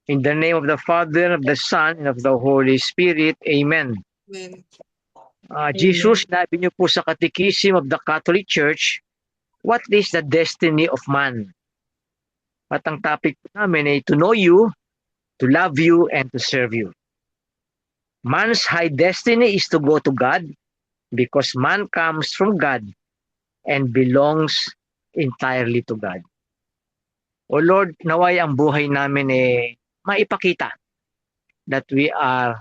In the name of the Father, of the Son, and of the Holy Spirit. Amen. Amen. Jesus, sabi niyo po sa Catechism of the Catholic Church, what is the destiny of man? At ang topic po namin ay to know you, to love you, and to serve you. Man's high destiny is to go to God because man comes from God and belongs entirely to God. O Lord, naway ang buhay namin maipakita that we are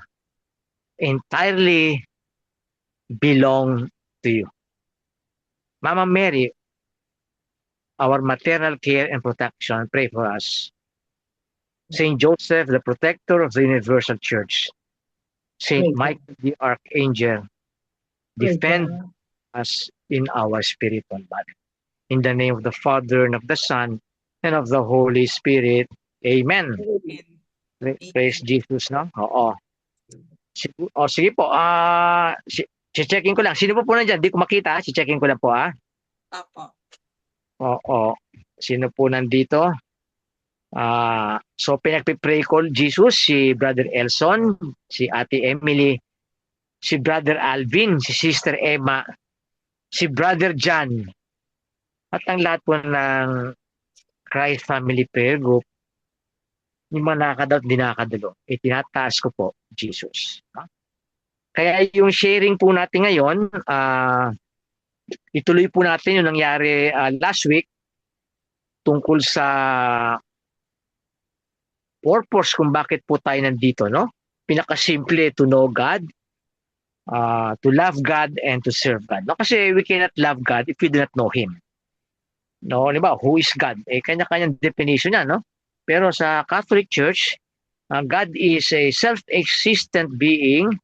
entirely belong to you. Mama Mary, our maternal care and protection, pray for us. Saint Joseph, the protector of the Universal Church. Saint Michael the Archangel, defend us in our spiritual body. In the name of the Father, and of the Son, and of the Holy Spirit. Amen. Praise Jesus, no? Oo. Sige po. Si-checking ko lang. Sino po nandiyan? Di ko makita. Si-checking ko lang po, Apo. Oo. Sino po nandito? So, pinagpipray ko, Jesus, si Brother Elson, si Ate Emily, si Brother Alvin, si Sister Emma, si Brother John, at ang lahat po ng Christ Family Prayer Group, yung mga nakakadaw at di nakakadalo, itinataas ko po, Jesus. Kaya yung sharing po natin ngayon, ituloy po natin yung nangyari last week tungkol sa purpose kung bakit po tayo nandito, no? Pinakasimple, to know God, to love God, and to serve God. No? Kasi we cannot love God if we do not know Him. No, di ba? Who is God? Kanya-kanyang definition niya, no? Pero sa Catholic Church, God is a self-existent being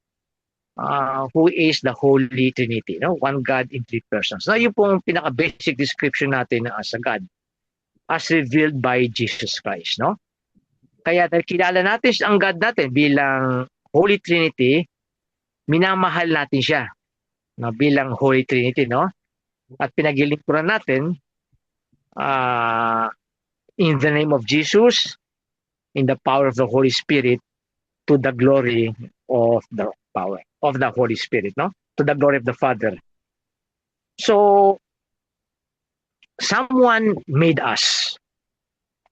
who is the Holy Trinity, no? One God in three persons. So, yun pong pinaka-basic description natin as a God as revealed by Jesus Christ, no? Kaya dahil kilala natin ang God natin bilang Holy Trinity, minamahal natin siya, no? Bilang Holy Trinity, no? At pinagilingkuran natin in the name of Jesus, in the power of the Holy Spirit, to the glory of the power of the Holy Spirit, no? To the glory of the Father. So, someone made us.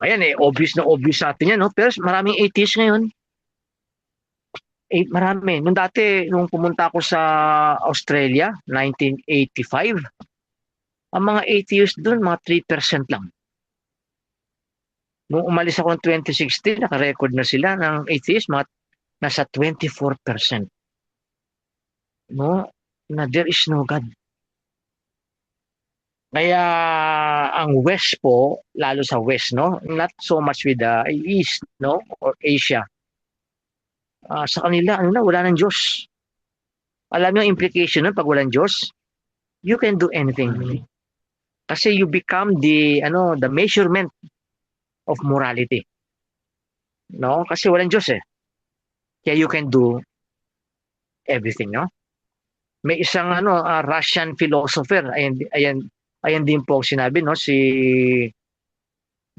Ayan obvious na obvious sa atin yan, no? Pero maraming atheists ngayon. Marami. Nung dati, nung pumunta ako sa Australia, 1985, ang mga atheists doon, mga 3% lang. Nung umalis ako ng 2016, naka-record na sila ng atheists, mga nasa 24%. No? Na there is no God. Kaya ang West po, lalo sa West, no? Not so much with the East, no? Or Asia. Sa kanila, wala ng Diyos. Alam niyo ang implication nun pag walang Diyos? You can do anything. Kasi you become the measurement of morality. No? Kasi walang Diyos eh. Kaya you can do everything, no? May isang Russian philosopher, ayan din po sinabi, no?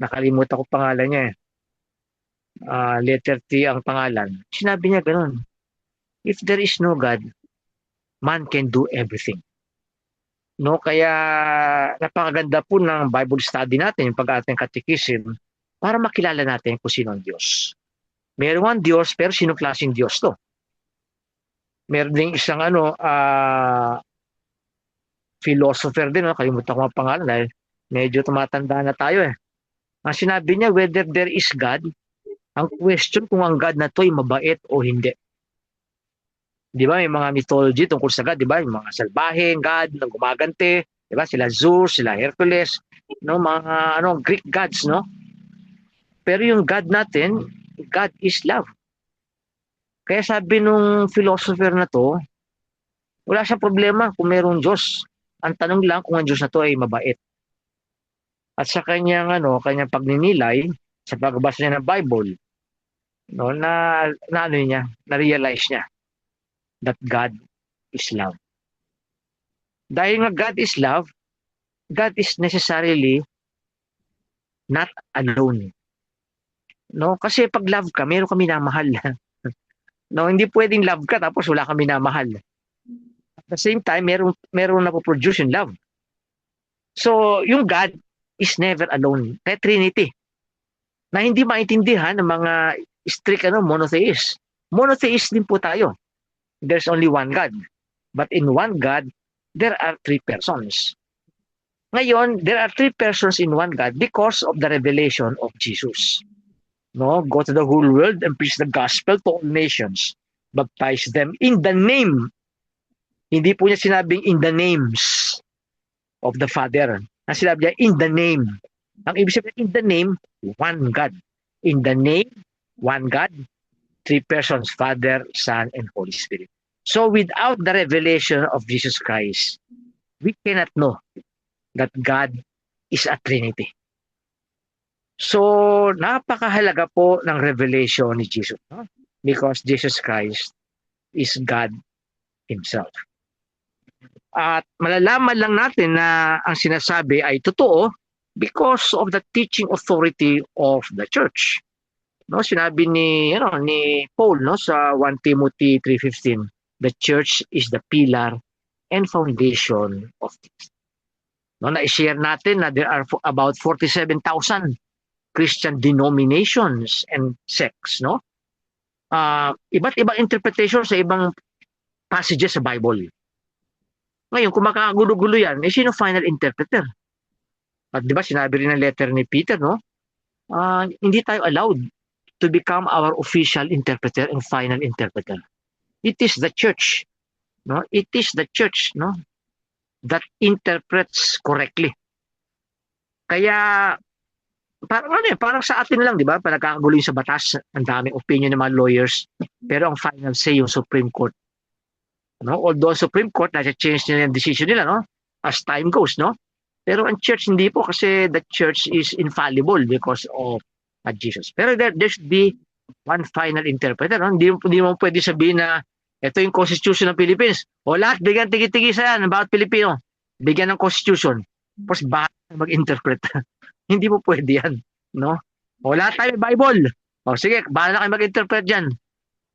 Nakalimutan ko pangalan niya eh. Letter T ang pangalan. Sinabi niya ganun. If there is no God, man can do everything. No, kaya napakaganda po ng Bible study natin, yung pag-ating catechism, para makilala natin kung sino ang Diyos. Meron ang Diyos, pero sinong klaseng Diyos to? Meron ding isang philosopher din, kalimutan ko ang pangalan dahil medyo tumatanda na tayo eh. Ang sinabi niya, whether there is God, ang question kung ang God na to ay mabait o hindi. Di ba, may mga mythology tungkol sa God, di ba? Yung mga salbaheng God na gumagante, di ba? Sila Zeus, sila Hercules, no, mga Greek gods, no? Pero yung God natin, God is love. Kaya sabi nung philosopher na to, wala siyang problema kung mayroong Diyos. Ang tanong lang kung ang Diyos na to ay mabait. At sa kanyang kanyang pagninilay, sa pagbasa niya ng Bible, no, na-realize niya that God is love. Dahil nga God is love, God is necessarily not alone. No? Kasi pag love ka, meron kami minamahal. No, hindi pwedeng love ka tapos wala kang minamahal. At the same time, meron na-produce yung love. So, yung God is never alone. Kaya Trinity, na hindi maintindihan ng mga strict monotheist. Monotheist din po tayo. There's only one God. But in one God, there are three persons. Ngayon, there are three persons in one God because of the revelation of Jesus. No, go to the whole world and preach the gospel to all nations. Baptize them in the name. Hindi po niya sinabing in the names of the Father. Ang sinabi niya, in the name. Ang ibig sabihin, in the name, one God. In the name, one God, three persons, Father, Son, and Holy Spirit. So without the revelation of Jesus Christ, we cannot know that God is a Trinity. So, napakahalaga po ng revelation ni Jesus. No? Because Jesus Christ is God Himself. At malalaman lang natin na ang sinasabi ay totoo because of the teaching authority of the church. No, sinabi ni Paul sa 1 Timothy 3:15, the church is the pillar and foundation of it. No, na-share natin na there are about 47,000 Christian denominations and sects, no? Iba't ibang interpretation sa ibang passages sa Bible. Ngayon, kung makagulo-gulo yan, sino final interpreter? At di ba, sinabi rin ng letter ni Peter, no? Hindi tayo allowed to become our official interpreter and final interpreter. It is the church, no? It is the church, no? That interprets correctly. Kaya, parang sa atin lang, di ba? Nagkakagulo sa batas, ang daming opinion ng mga lawyers, pero ang final say yung Supreme Court. No? Although Supreme Court, nasa-change nila yung decision nila, no? As time goes, no? Pero ang church hindi po kasi the church is infallible because of Jesus. Pero there should be one final interpreter. No? Hindi mo pwede sabihin na ito yung Constitution ng Philippines. O lahat, bigyan tigi-tigisa yan ng bawat Pilipino. Bigyan ng Constitution. Tapos bakit mag-interpret? Hindi po pwede yan. No? O lahat tayo may Bible. O sige, bahala kayo mag-interpret dyan.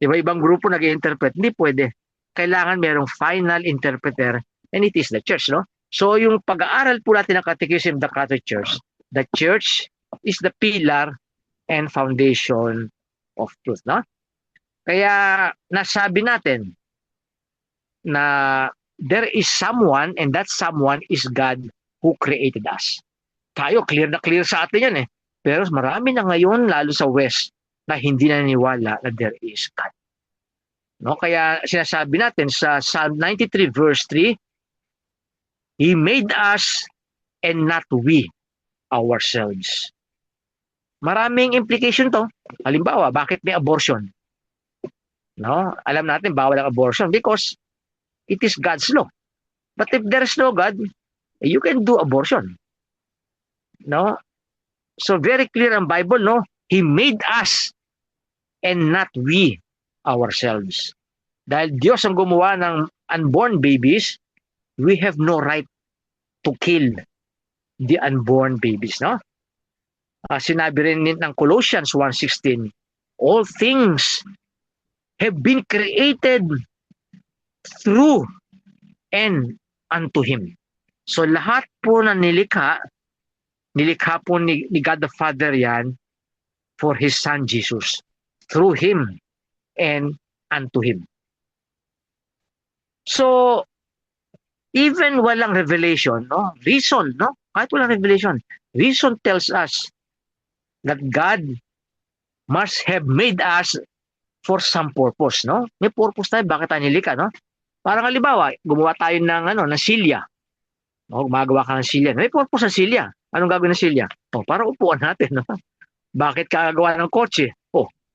Iba-ibang grupo nag-interpret. Hindi pwede. Kailangan merong final interpreter and it is the church. No? So yung pag-aaral po natin ng Catechism of the Catholic Church, the church is the pillar and foundation of truth. No? Kaya nasabi natin na there is someone and that someone is God who created us. Tayo, clear na clear sa atin yan eh. Pero marami na ngayon, lalo sa West, na hindi naniniwala na there is God. No? Kaya sinasabi natin sa Psalm 93 verse 3, He made us and not we ourselves. Maraming implication to. Halimbawa, bakit may abortion? No? Alam natin bawal ang abortion because it is God's law. But if there is no God, you can do abortion. No? So very clear ang Bible, no? He made us and not we ourselves. Dahil Diyos ang gumawa ng unborn babies, we have no right to kill the unborn babies, no? Sinabi rin ng Colossians 1:16, all things have been created through and unto Him. So lahat po na nilikha po ni God the Father yan for His Son Jesus. Through Him and unto Him. So, even walang revelation, no? Reason, no? Kahit walang revelation, reason tells us that God must have made us for some purpose, no? May purpose tayo, bakit tayo nilikha, no? Parang halimbawa, gumawa tayo ng silya. No, gumagawa ka ng silya. May purpose sa silya. Anong gagawin ng silya? Para upuan natin, no? Bakit ka gagawa ng kotse?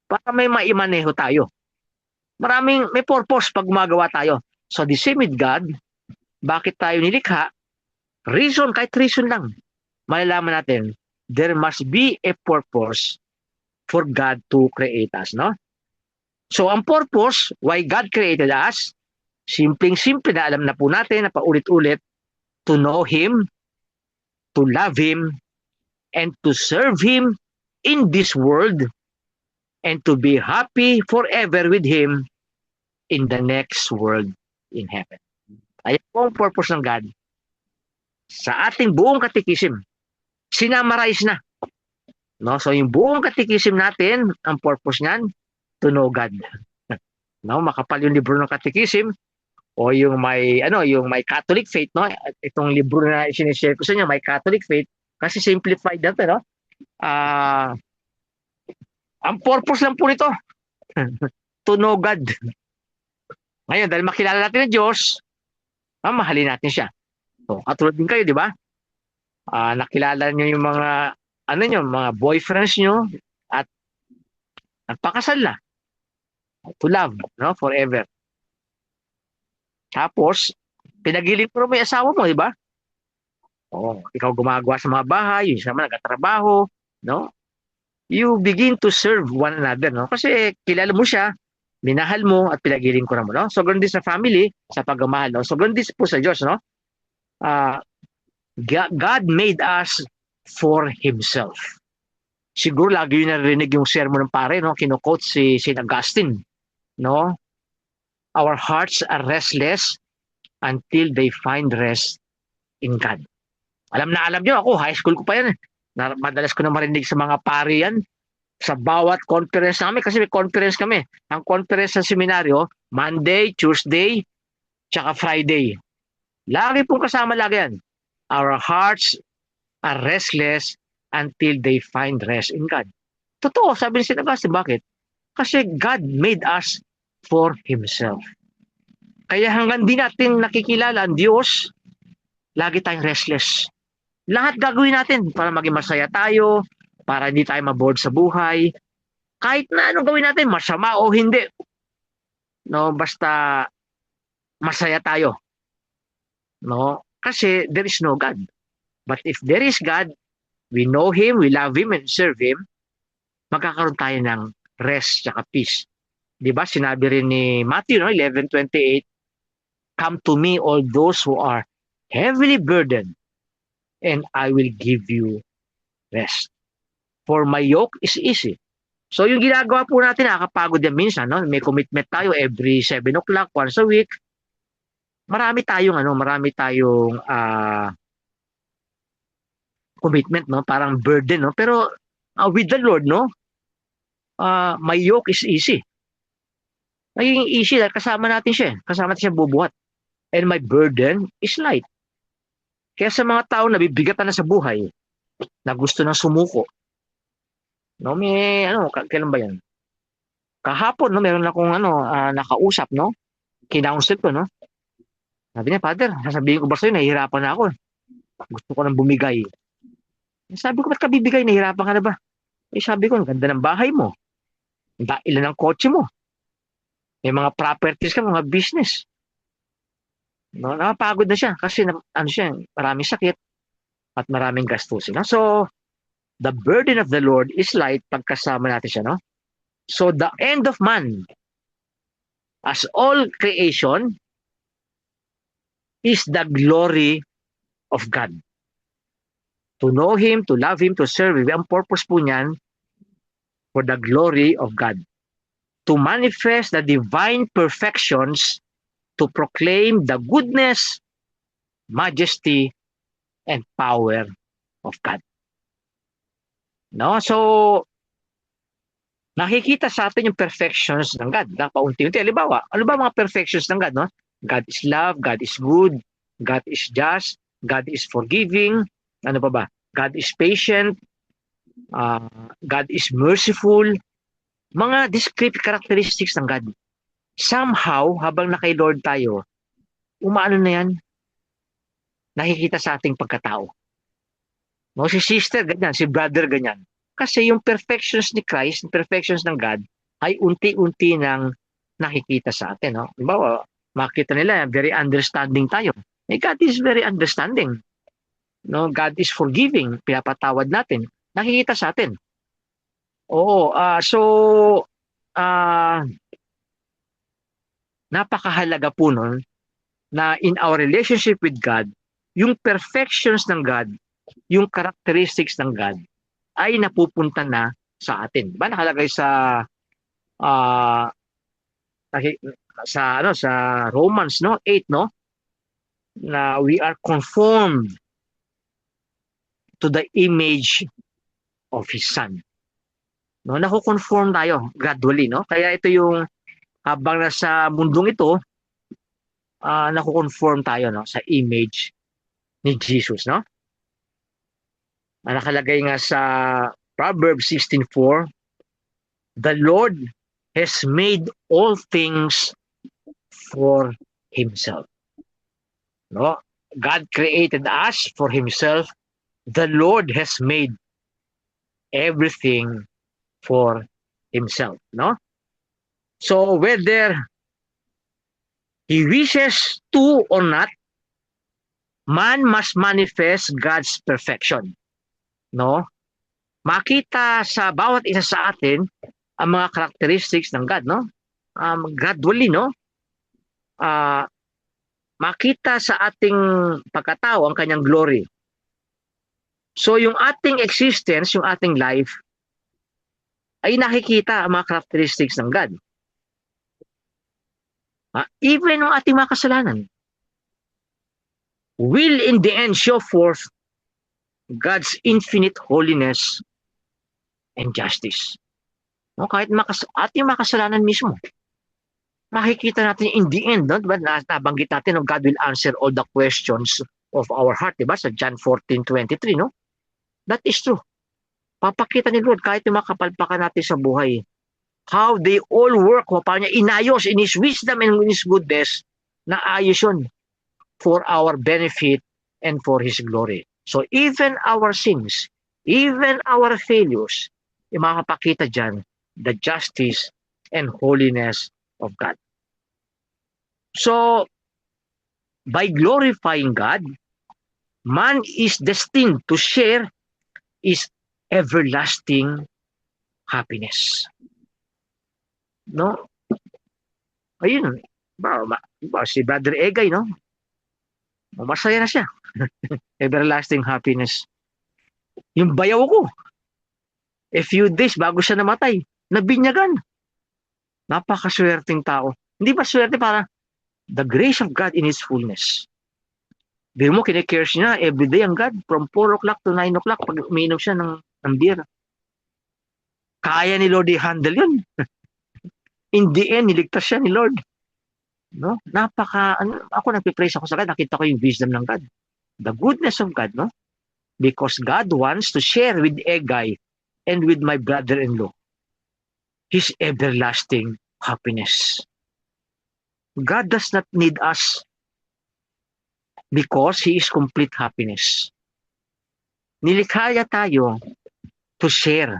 Para may maimaneho tayo. May purpose pag gumagawa tayo. So the same with God, bakit tayo nilikha? Reason, kahit reason lang. Malalaman natin, there must be a purpose for God to create us, no? So ang purpose, why God created us, simpleng-simple na alam na po natin, na paulit-ulit, to know Him, to love Him, and to serve Him in this world and to be happy forever with Him in the next world in heaven. Ayan po ang purpose ng God. Sa ating buong katikisim, sinamarize na. No? So yung buong katikisim natin, ang purpose niyan, to know God. No, makapal yung libro ng katikisim o yung may Catholic faith, no? Itong libro na sinishare ko sa inyo, may Catholic faith kasi simplified na 'to, no? Ang purpose lang po nito, to know God. Ngayon, dahil makilala natin ang Diyos, mahalin natin siya. So, katulad din kayo, di ba? Nakilala niyo yung mga boyfriends niyo at nagpakasal na. To love, no? Forever. Tapos, pinagiling mo yung asawa mo, di ba? Ikaw gumagawa sa mga bahay, yung isa man nagtatrabaho, no? You begin to serve one another, no? Kasi kilala mo siya, minahal mo at pinagiling ko na mo, no? So, ganun din sa family, sa pagmamahal, no? So, ganun din po sa Diyos, no? God made us for Himself. Siguro lagi yun narinig yung sermon ng pare, no? Kino-quote si St. Augustine, no? Our hearts are restless until they find rest in God. Alam nyo, ako, high school ko pa yan. Madalas ko na marinig sa mga pari yan. Sa bawat conference namin, kasi may conference kami. Ang conference sa seminaryo, Monday, Tuesday, tsaka Friday. Lagi pong kasama lagi yan. Our hearts are restless until they find rest in God. Totoo, sabi ni St. Augustine, bakit? Kasi God made us for Himself. Kaya hanggang di natin nakikilala ang Diyos, lagi tayong restless. Lahat gagawin natin para maging masaya tayo, para hindi tayo mabored sa buhay. Kahit na anong gawin natin, masama o hindi. No, basta masaya tayo. No? Kasi there is no God. But if there is God, we know Him, we love Him, and serve Him, magkakaroon tayo ng rest at peace. Diba? Sinabi rin ni Matthew, no? 11:28, come to me all those who are heavily burdened, and I will give you rest. For my yoke is easy. So yung ginagawa po natin, nakakapagod yan minsan, no? May commitment tayo every 7 o'clock, once a week. Marami tayong commitment, no? Parang burden, no? Pero with the Lord, no? My yoke is easy. Naging easy dahil kasama natin siya. Kasama natin siya bubuhat. And my burden is light. Kaya sa mga tao na bibigatan na sa buhay, na gusto nang sumuko, no, kailan ba yan? Kahapon, no, meron akong nakausap, no? Kinounsel ko, no? Sabi niya, Father, sasabihin ko ba sa'yo, nahihirapan na ako. Gusto ko nang bumigay. Sabi ko, ba't ka bibigay? Nahihirapan ka na ba? Sabi ko, ang ganda ng bahay mo. Ilan ang kotse mo. May mga properties ka, mga business. No, nakapagod na siya kasi maraming sakit at maraming gastusin. No? So, the burden of the Lord is light pagkasama natin siya. No? So, the end of man, as all creation, is the glory of God. To know Him, to love Him, to serve Him. Ang purpose po niyan, for the glory of God. To manifest the divine perfections, to proclaim the goodness, majesty, and power of God. No? So, nakikita sa atin yung perfections ng God. Paunti-unti. Halimbawa, ano ba mga perfections ng God? No? God is love, God is good, God is just, God is forgiving, ano pa ba? God is patient, God is merciful. Mga discrete characteristics ng God. Somehow, habang nakay Lord tayo, umaano na yan, nakikita sa ating pagkatao. No, si sister ganyan, si brother ganyan. Kasi yung perfections ni Christ, yung perfections ng God, ay unti-unti nang nakikita sa atin. No? Diba, makita nila, very understanding tayo. God is very understanding. No, God is forgiving, pinapatawad natin. Nakikita sa atin. Oo, napakahalaga po nun na in our relationship with God, yung perfections ng God, yung characteristics ng God, ay napupunta na sa atin. Diba nakalagay sa ah sa Romans, no, 8, no, na we are conformed to the image of His Son. No, nako-conform tayo gradually, no? Kaya ito yung habang nasa mundong ito, nako-conform tayo, no, sa image ni Jesus, no? Nakalagay nga sa Proverbs 16:4, the Lord has made all things for Himself. No? God created us for Himself. The Lord has made everything for Himself. No? So whether He wishes to or not, man must manifest God's perfection. No? Makita sa bawat isa sa atin ang mga characteristics ng God, no? Gradually, no? Makita sa ating pagkatao ang kanyang glory. So yung ating existence, yung ating life, ay nakikita ang mga characteristics ng God. Even ang ating mga kasalanan will in the end show forth God's infinite holiness and justice. No, kahit ating mga kasalanan mismo, makikita natin in the end, no? Diba? Nabanggit natin, no? God will answer all the questions of our heart, diba? Sa John 14:23, no? That is true. Papakita ni Lord kahit yung mga kapalpakan natin sa buhay, how they all work, paano niya inayos in His wisdom and in His goodness, na ayos yun for our benefit and for His glory. So even our sins, even our failures, yung makapakita dyan, the justice and holiness of God. So, by glorifying God, man is destined to share His everlasting happiness. No? Ayun, si Brother Egay, no? Masaya na siya. Everlasting happiness. Yung bayaw ko, a few days bago siya namatay, nabinyagan. Napakaswerteng tao. Hindi ba swerte para the grace of God in His fullness. Biro mo, kine-cares niya everyday ang God from 4 o'clock to 9 o'clock pag umiinom siya ng beer. Kaya ni Lord i-handle yun. In the end, niligtas siya ni Lord. No? Ako nagpipraise ako sa God, nakita ko yung wisdom ng God. The goodness of God, no? Because God wants to share with Egay and with my brother-in-law His everlasting happiness. God does not need us because He is complete happiness. Nilikha tayo to share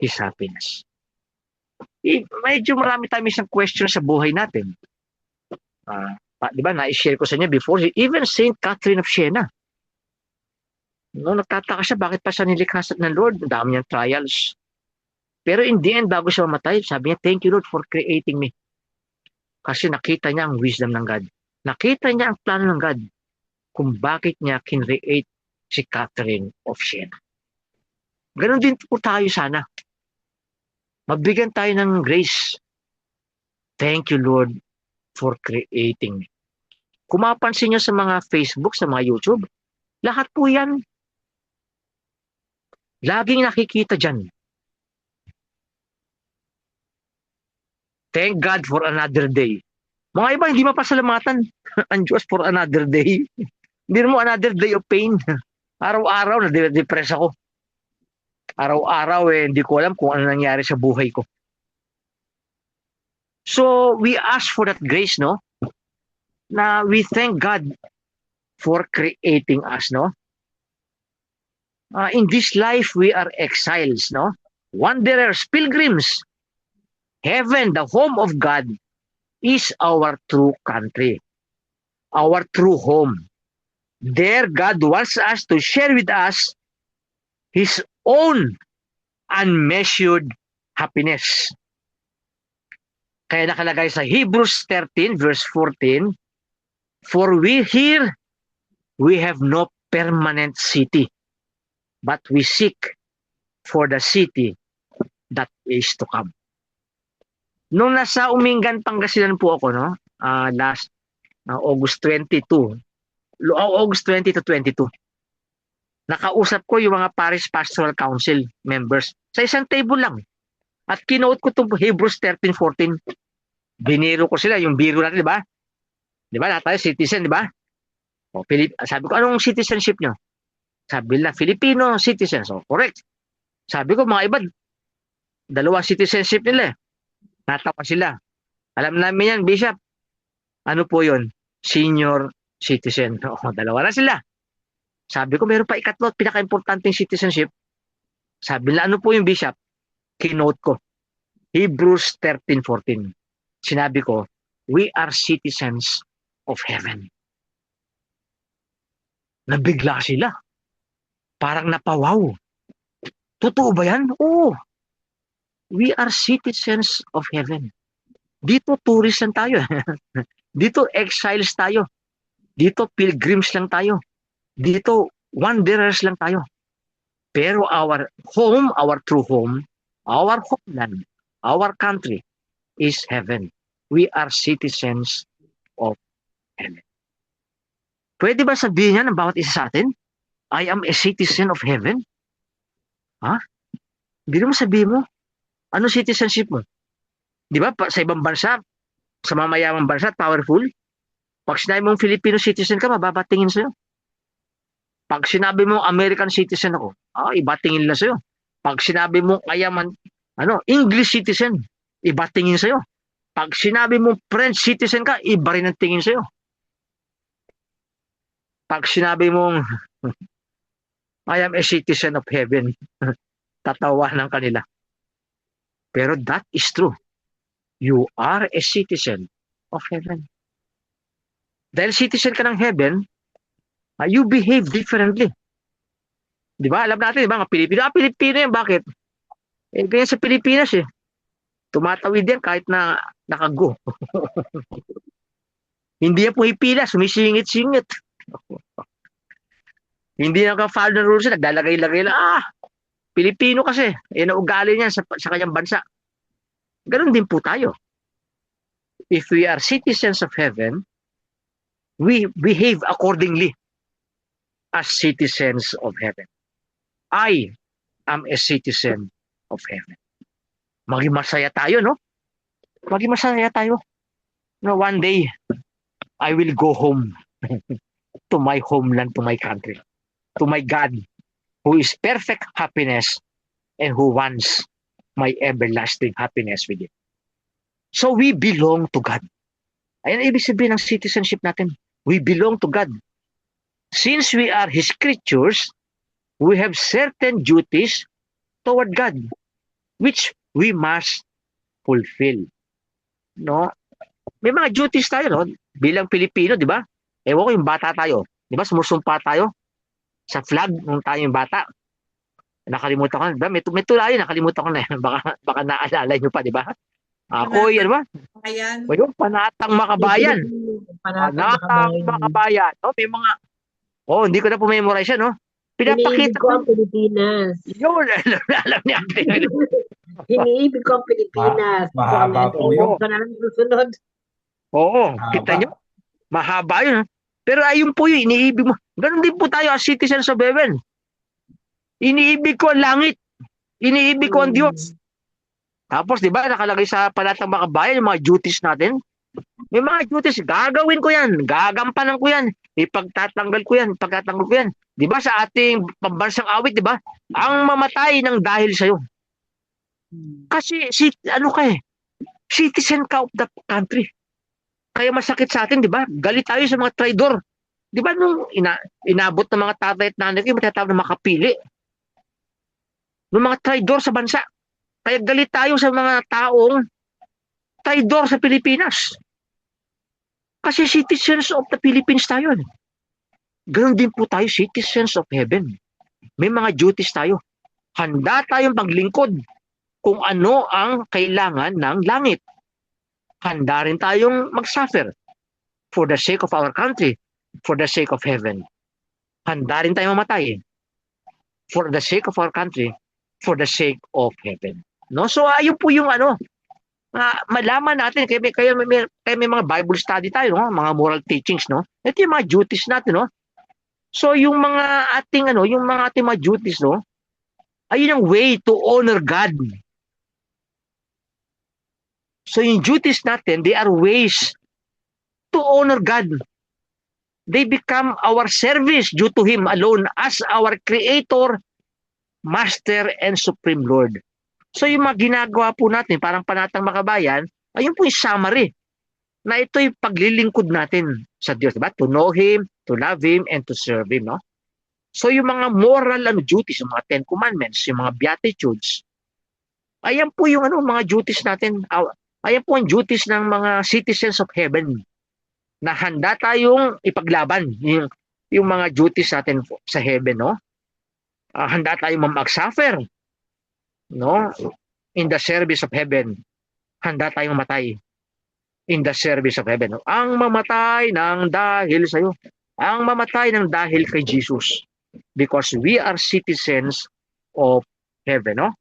His happiness. Medyo marami tayong isang question sa buhay natin. Di ba, na-share ko sa inyo before, even Saint Catherine of Siena. No, nagtataka siya, bakit pa siya nilikha ng Lord? Ang dami niyang trials. Pero in the end, bago siya mamatay, sabi niya, thank you Lord for creating me. Kasi nakita niya ang wisdom ng God. Nakita niya ang plano ng God kung bakit niya kinreate si Catherine of Siena. Ganon din po tayo sana. Mabigyan tayo ng grace. Thank you Lord for creating me. Kung mapansin niyo sa mga Facebook, sa mga YouTube, lahat po yan. Laging nakikita dyan. Thank God for another day. Mga iba, hindi mapasalamatan ang Diyos for another day. Hindi mo another day of pain. Araw-araw, na-depress ako. Araw-araw, hindi ko alam kung ano nangyari sa buhay ko. So, we ask for that grace, no? Na we thank God for creating us, no? In this life, we are exiles, no? Wanderers, pilgrims. Heaven, the home of God, is our true country, our true home. There, God wants us to share with us His own unmeasured happiness. Kaya nakalagay sa Hebrews 13 verse 14, for we have no permanent city, but we seek for the city that is to come. Nung nasa Umingan, Pangasinan po ako, no? Last August 22, August 20 to 22. Nakausap ko yung mga Parish Pastoral Council members sa isang table lang. At kinote ko itong Hebrews 13:14. Biniro ko sila, yung biro natin, di ba? Di ba, lahat tayo citizen, di ba? Sabi ko, anong citizenship nyo? Sabi nila, Filipino citizen. So, correct. Sabi ko, mga iba, dalawang citizenship nila eh. Natawa sila. Alam namin yan, Bishop. Ano po yun? Senior citizen. O, dalawa na sila. Sabi ko, meron pa ikatlo at pinaka-importanting citizenship. Sabi nila, ano po yung Bishop? Kinote ko. Hebrews 13:14. Sinabi ko, we are citizens of heaven. Nabigla sila. Parang napawaw. Totoo ba yan? Oo. We are citizens of heaven. Dito tourist lang tayo. Dito exiles tayo. Dito pilgrims lang tayo. Dito wanderers lang tayo. Pero our home, our true home, our homeland, our country is heaven. We are citizens of heaven. Pwede ba sabihin yan ng bawat isa sa atin? I am a citizen of heaven? Ha? Hindi naman sabihin mo. Ano citizenship mo? Di ba, sa ibang bansa, sa mga mayamang bansa, powerful, pag sinabi mong Filipino citizen ka, mababatingin sa'yo. Pag sinabi mong American citizen ako, iba tingin lang sa'yo. Pag sinabi mong English citizen, iba tingin sa'yo. Pag sinabi mong French citizen ka, iba rin ang tingin sa'yo. Pag sinabi mong I am a citizen of heaven, tatawa ng kanila. Pero that is true. You are a citizen of heaven. Dahil citizen ka ng heaven, you behave differently. Di ba? Alam natin, di ba? Mga Pilipino. Pilipino yan. Bakit? Ganyan sa Pilipinas eh. Tumatawid yan kahit na nakago. Hindi yan pumipila. Sumisingit-singit. Hindi naka-follow ng rules. Naglalagay-lagay lang. Pilipino kasi. Yan ang ugali niya sa kanyang bansa. Ganon din po tayo. If we are citizens of heaven, we behave accordingly as citizens of heaven. I am a citizen of heaven. Maging masaya tayo, no? Maging masaya tayo. No, one day, I will go home to my homeland, to my country, to my God, who is perfect happiness and who wants my everlasting happiness with Him. So we belong to God. Ayan ibig sabihin ng citizenship natin. We belong to God. Since we are His creatures, we have certain duties toward God, which we must fulfill. No? May mga duties tayo, no? Bilang Pilipino, di ba? Ewan ko yung bata tayo. Di ba? Sumusumpa tayo sa flag nung tayo yung bata. Nakalimutan ko na. Diba? May tulayo, nakalimutan ko na. Baka naalala nyo pa, di ba? Ako, yan ba? O yung panatang makabayan. Panatang makabayan. No? May mga, hindi ko na po-memorize yan, no? Pinapakita ko ang Pilipinas. Yun, alam niya. Iniibig ko ang Pilipinas. Mahaba po yun. Ito na lang susunod. Oo, kita nyo? Mahaba yun. Pero ayun po yun, iniibig mo. Ganon din po tayo as citizens of heaven. Iniibig ko ang langit. Iniibig ko ang Diyos. Tapos, di ba, nakalagay sa palatang makabayan yung mga duties natin. May mga duties, gagawin ko yan. Gagampanan ko yan. Ipagtatanggal ko yan. Ipagtatanggal ko yan. Di ba, sa ating pambansang awit, di ba, ang mamatay ng dahil sa'yo. Kasi, citizen ka of the country. Kaya masakit sa atin, di ba? Galit tayo sa mga traidor. Di ba, nung inabot ng mga tatay at nanay ko, matatawag na makapili. Nung mga traidor sa bansa. Kaya galit tayo sa mga taong traidor sa Pilipinas. Kasi citizens of the Philippines tayo. Ganon din po tayo, citizens of heaven. May mga duties tayo. Handa tayong paglingkod kung ano ang kailangan ng langit. Handa rin tayong mag-suffer for the sake of our country, for the sake of heaven. Handa rin tayong mamatay for the sake of our country, for the sake of heaven. No? So ayun po yung malaman natin, kaya may mga Bible study tayo, no? Mga moral teachings, no? Ito yung mga duties natin, no? So yung mga ating mga duties, no? Ayun ang way to honor God. So yung duties natin, they are ways to honor God. They become our service due to Him alone as our Creator, Master, and Supreme Lord. So yung mga ginagawa po natin, parang Panatang Makabayan, ayun po yung summary na ito'y paglilingkod natin sa Diyos, diba? To know Him, to love Him, and to serve Him, no? So yung mga moral duties, yung mga Ten Commandments, yung mga Beatitudes, ayan po yung mga duties natin. Ayan po ang duties ng mga citizens of heaven na handa tayong ipaglaban yung mga duties natin sa heaven, no? Handa tayong mag-suffer, no? In the service of heaven. Handa tayong matay in the service of heaven. No? Ang mamatay ng dahil sa iyo. Ang mamatay ng dahil kay Jesus. Because we are citizens of heaven, no?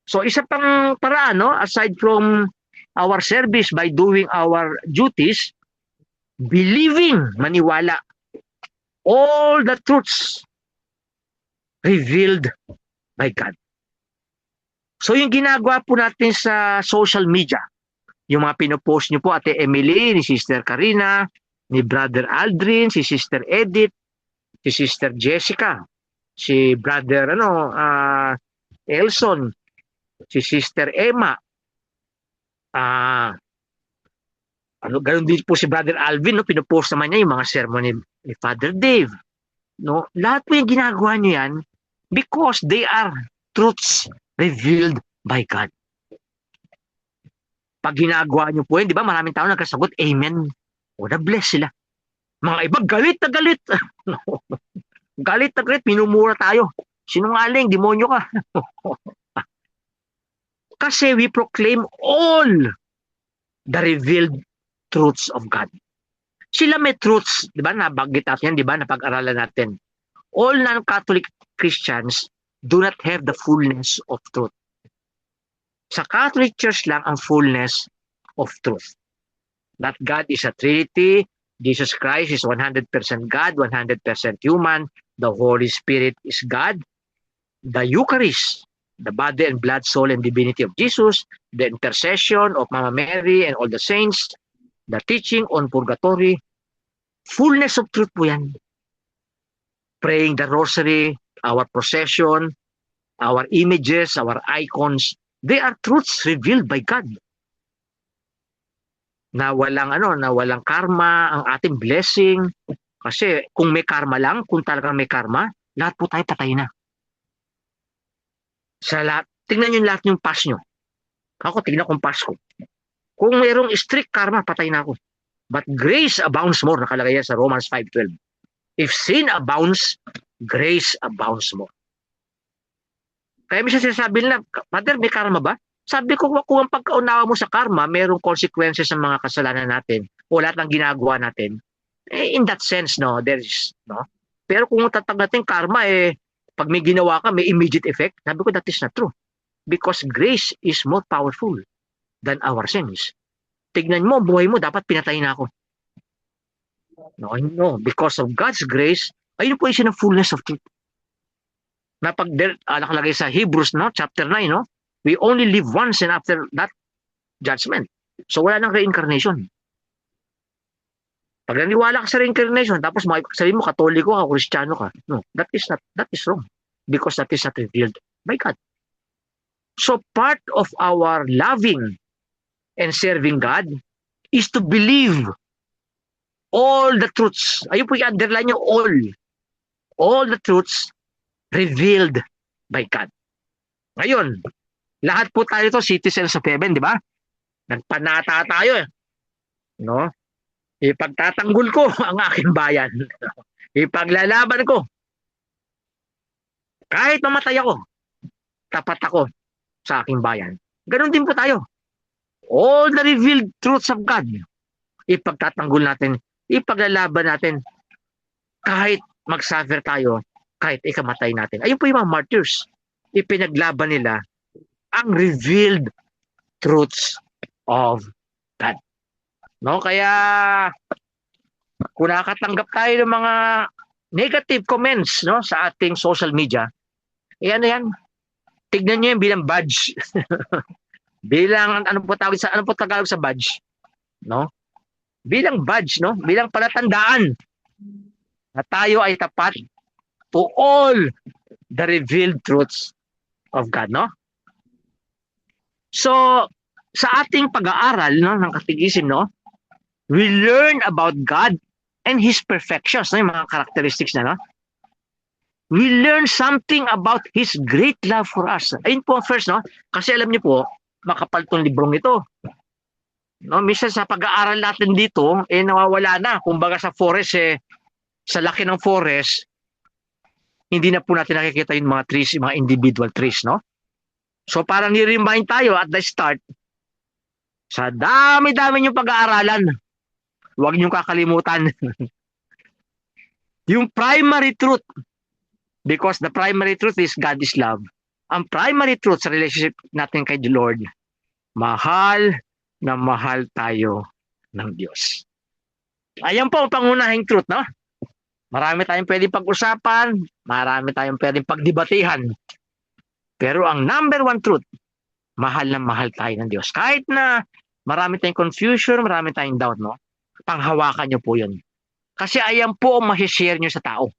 So isa pang paraan, no, aside from our service by doing our duties, believing, maniwala, all the truths revealed by God. So yung ginagawa po natin sa social media, yung mga pinopost nyo po, Ate Emily, ni Sister Karina, ni Brother Aldrin, si Sister Edith, si Sister Jessica, si Brother Elson, si Sister Emma, ganun din po si Brother Alvin, no? Pinopost naman niya yung mga sermon ni Father Dave. No? Lahat po yung ginagawa niyo yan because they are truths revealed by God. Pag ginagawa niyo po yun, di ba, maraming tao nagkasagot, Amen. O, na-bless sila. Mga iba, galit na galit. Galit na galit, minumura tayo. Sinungaling, demonyo ka. Kasi we proclaim all the revealed truths of God. Sila may truths, di ba? Nabanggit natin yan, di ba? Napag-aralan natin. All non-Catholic Christians do not have the fullness of truth. Sa Catholic Church lang ang fullness of truth. That God is a Trinity, Jesus Christ is 100% God, 100% human, the Holy Spirit is God, the Eucharist, the body and blood, soul, and divinity of Jesus, the intercession of Mama Mary and all the saints, the teaching on purgatory, fullness of truth po yan. Praying the rosary, our procession, our images, our icons, they are truths revealed by God. Na walang karma, ang ating blessing. Kasi kung may karma lang, kung talagang may karma, lahat po tayo patay na. Sa lahat, tingnan nyo lahat yung past nyo. Ako, tingnan kong past ko. Kung mayroong strict karma, patay na ako. But grace abounds more, nakalagay yan sa Romans 5:12. If sin abounds, grace abounds more. Kaya minsan sinasabi nila, Father, may karma ba? Sabi ko, kung ang pagkaunawa mo sa karma, mayroong consequences sa mga kasalanan natin o lahat ng ginagawa natin. In that sense, no, there is, no? Pero kung tatag natin karma, pag may ginawa ka, may immediate effect. Sabi ko, that is not true. Because grace is more powerful than our sins. Tignan mo, buhay mo, dapat pinatay na ako. No, because of God's grace, ayun po yung fullness of truth. Nakalagay sa Hebrews, no, chapter 9, no? We only live once and after that, judgment. So wala nang reincarnation. Pag naniwala ka sa reincarnation, tapos sabihin mo, Katoliko ka, Kristiyano ka. No, that is wrong. Because that is not revealed by God. So part of our loving and serving God is to believe all the truths. Ayun po i-underline nyo, all the truths revealed by God. Ngayon, lahat po tayo to citizens of heaven, di ba? Nagpanata tayo, no? Ipagtatanggol ko ang aking bayan. Ipaglalaban ko. Kahit mamatay ako, tapat ako sa aking bayan. Ganon din po tayo. All the revealed truths of God, ipagtatanggol natin, ipaglalaban natin, kahit mag-suffer tayo, kahit ikamatay natin. Ayun po yung mga martyrs. Ipinaglaban nila ang revealed truths of God. No, kaya kung nakakatanggap tayo ng mga negative comments, no, sa ating social media, ano yan, tignan niyo yan bilang badge. Bilang ano po Tagalog sa badge, no? Bilang badge, no? Bilang palatandaan na tayo ay tapat to all the revealed truths of God, no? So, sa ating pag-aaral, no, ng katekism, no, we learn about God and His perfections, no, yung mga characteristics na, no? We learn something about His great love for us. Ayun po ang first, no? Kasi alam niyo po, makapal tong librong ito. No, minsan sa pag-aaral natin dito, nawawala na. Kumbaga sa forest, sa laki ng forest, hindi na po natin nakikita yung mga trees, yung mga individual trees, no? So parang ni-remind tayo at the start, sa dami-dami niyong pag-aaralan, huwag niyong kakalimutan yung primary truth, because the primary truth is God is love. Ang primary truth sa relationship natin kay the Lord, mahal na mahal tayo ng Diyos. Ayan po ang pangunahing truth, no? Marami tayong pwedeng pag-usapan, marami tayong pwedeng pagdebatihan. Pero ang number one truth, mahal na mahal tayo ng Diyos. Kahit na marami tayong confusion, marami tayong doubt, no? Panghawakan nyo po yun. Kasi ayan po ang masishare nyo sa tao.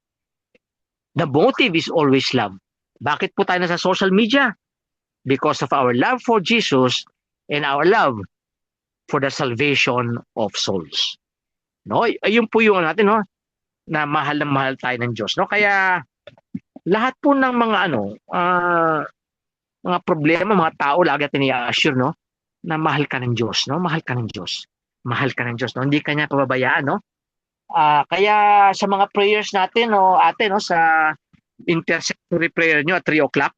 The motive is always love. Bakit po tayo nasa social media? Because of our love for Jesus and our love for the salvation of souls. No? Ayun po yung natin, no? Na mahal tayo ng Diyos, no? Kaya lahat po ng mga mga problema, mga tao lagi natin i-assure, no? Na mahal ka ng Diyos, no? Mahal ka ng Diyos. Mahal ka ng Diyos, no? Hindi ka niya pababayaan, no? Kaya sa mga prayers natin, no, ate, no, sa intercessory prayer nyo at 3 o'clock,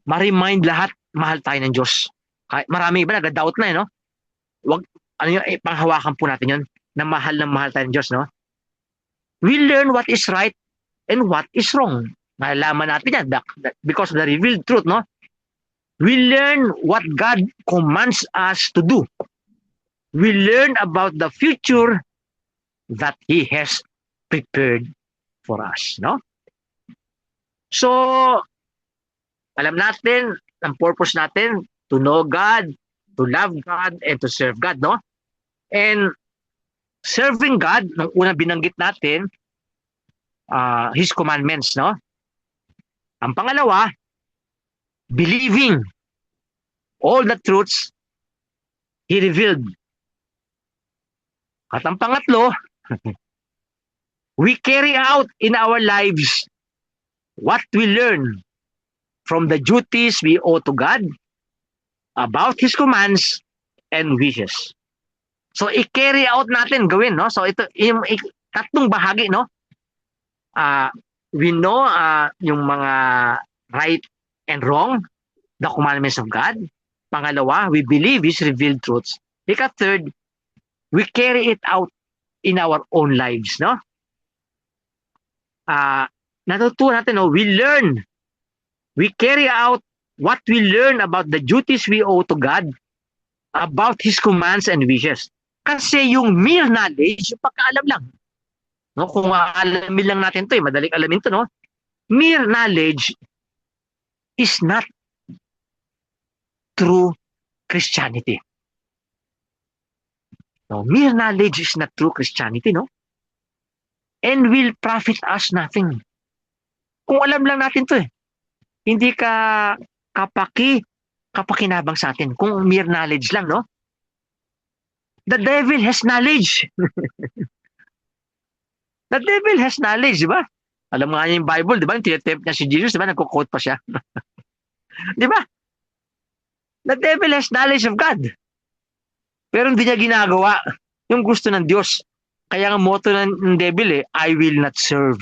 ma-remind lahat, mahal tayo ng Diyos. Marami iba nag-doubt na, no? Wag, panghawakan po natin yun, na mahal tayo ng Diyos, no? We learn what is right and what is wrong. Nalaman natin yan, because of the revealed truth, no? We learn what God commands us to do. We learn about the future that He has prepared for us, no? So, alam natin, ang purpose natin, to know God, to love God, and to serve God, no? And serving God, nung unang binanggit natin, His commandments, no? Ang pangalawa, believing all the truths He revealed. At ang pangatlo, we carry out in our lives what we learn from the duties we owe to God about His commands and wishes. So, i-carry out natin, gawin, no? So, ito, yung tatlong bahagi, no? We know yung mga right and wrong, the commandments of God. Pangalawa, we believe His revealed truths. Third, we carry it out in our own lives, no? Natutunan natin, no? We carry out what we learn about the duties we owe to God, about His commands and wishes. Kasi yung mere knowledge, yung pagkaalam lang. No? Kung alamin lang natin to, madaling alamin to, no? Mere knowledge is not true Christianity. No, mere knowledge is not true Christianity, no? And will profit us nothing. Kung alam lang natin to, hindi ka kapakinabang sa atin. Kung mere knowledge lang, no? The devil has knowledge. The devil has knowledge, di ba? Alam nga niya yung Bible, di ba? Tinatempt niya si Jesus, di ba? Nagko-quote pa siya. Di ba? The devil has knowledge of God. Pero hindi niya ginagawa yung gusto ng Diyos. Kaya ang motto ng devil, I will not serve.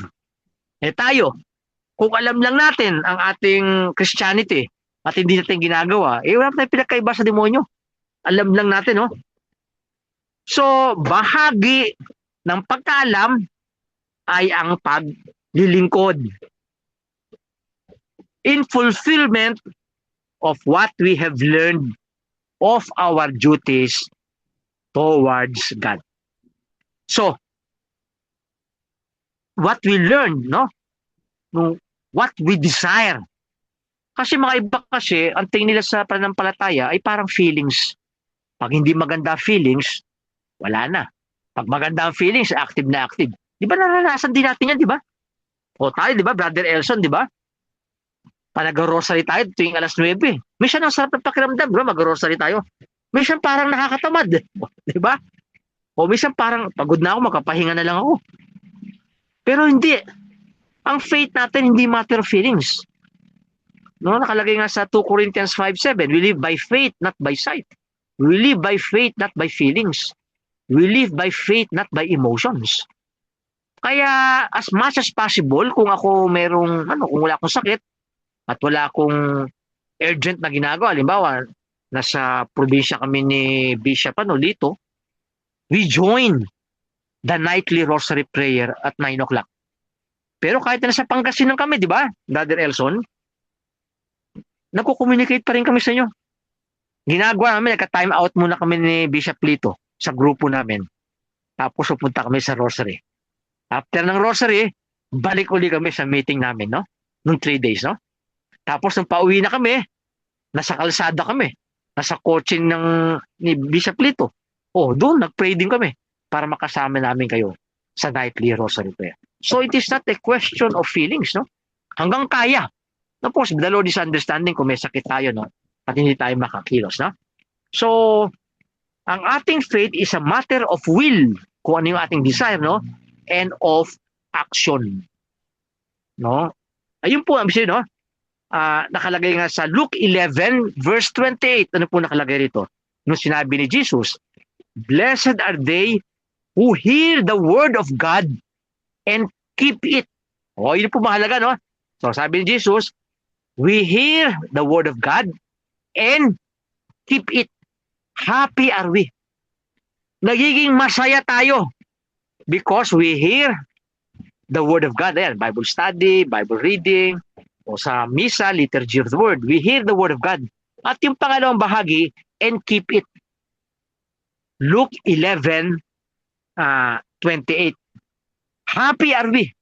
Tayo, kung alam lang natin ang ating Christianity at hindi natin ginagawa, wala tayong pinakaiba sa demonyo. Alam lang natin, no? So, bahagi ng pagkaalam ay ang paglilingkod. In fulfillment of what we have learned of our duties towards God. So, what we learn, no? What we desire. Kasi mga iba kasi, ang tingin nila sa pananampalataya ay parang feelings. Pag hindi maganda feelings, wala na. Pag maganda ang feelings, active na active. Di ba naranasan din natin yan, di ba? O tayo, di ba, Brother Elson, di ba? Pa nag-rosary tayo tuwing alas 9. Minsan ang sarap ng pakiramdam, bro, mag-rosary tayo. Minsan parang nakakatamad, di ba? O minsan parang pagod na ako, magpapahinga na lang ako. Pero hindi. Ang faith natin hindi matter of feelings. No, nakalagay nga sa 2 Corinthians 5:7, we live by faith, not by sight. We live by faith, not by feelings. We live by faith, not by emotions. Kaya as much as possible, kung ako merong, kung wala akong sakit at wala akong urgent na ginagawa, halimbawa, nasa probinsya kami ni Bishop Lito, we join the nightly rosary prayer at 9 o'clock. Pero kahit na nasa Pangasinan kami, di ba, Brother Elson, nagko-communicate pa rin kami sa inyo. Ginagawa namin, nagka-time out muna kami ni Bishop Lito sa grupo namin. Tapos pupunta kami sa rosary. After ng rosary, balik uli kami sa meeting namin, no? Nung 3 days, no? Tapos nung pauwi na kami, nasa kalsada kami. Nasa kotse ni Bishop Lito. Doon, nag-pray din kami para makasama namin kayo sa nightly rosary prayer. So it is not a question of feelings, no? Hanggang kaya. Of course, the Lord is understanding kung may sakit tayo, no? At hindi tayo makakilos, no? So, ang ating faith is a matter of will, kung ano yung ating desire, no? And of action. No? Ayun po ang sabi, no? Nakalagay nga sa Luke 11 verse 28. Ano po nakalagay rito? Nung sinabi ni Jesus, blessed are they who hear the word of God and keep it. Yun po mahalaga, no? So sabi ni Jesus, we hear the word of God and keep it. Happy are we. Nagiging masaya tayo because we hear the word of God. Ayan, Bible study, Bible reading, o sa misa, liturgy of the word. We hear the word of God. At yung pangalawang bahagi, and keep it. Luke 11, 28. Happy are we.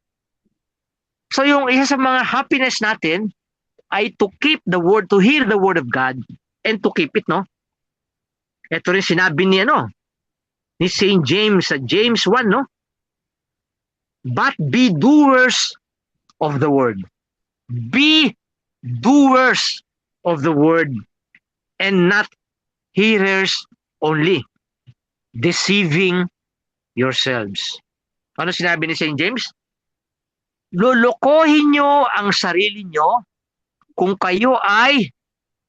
So yung isa sa mga happiness natin ay to keep the word, to hear the word of God, and to keep it, no? Ito rin sinabi niya, no? Ni St. James, sa James 1, no? But be doers of the word. Be doers of the word and not hearers only, deceiving yourselves. Ano sinabi ni St. James? Lolokohin nyo ang sarili nyo kung kayo ay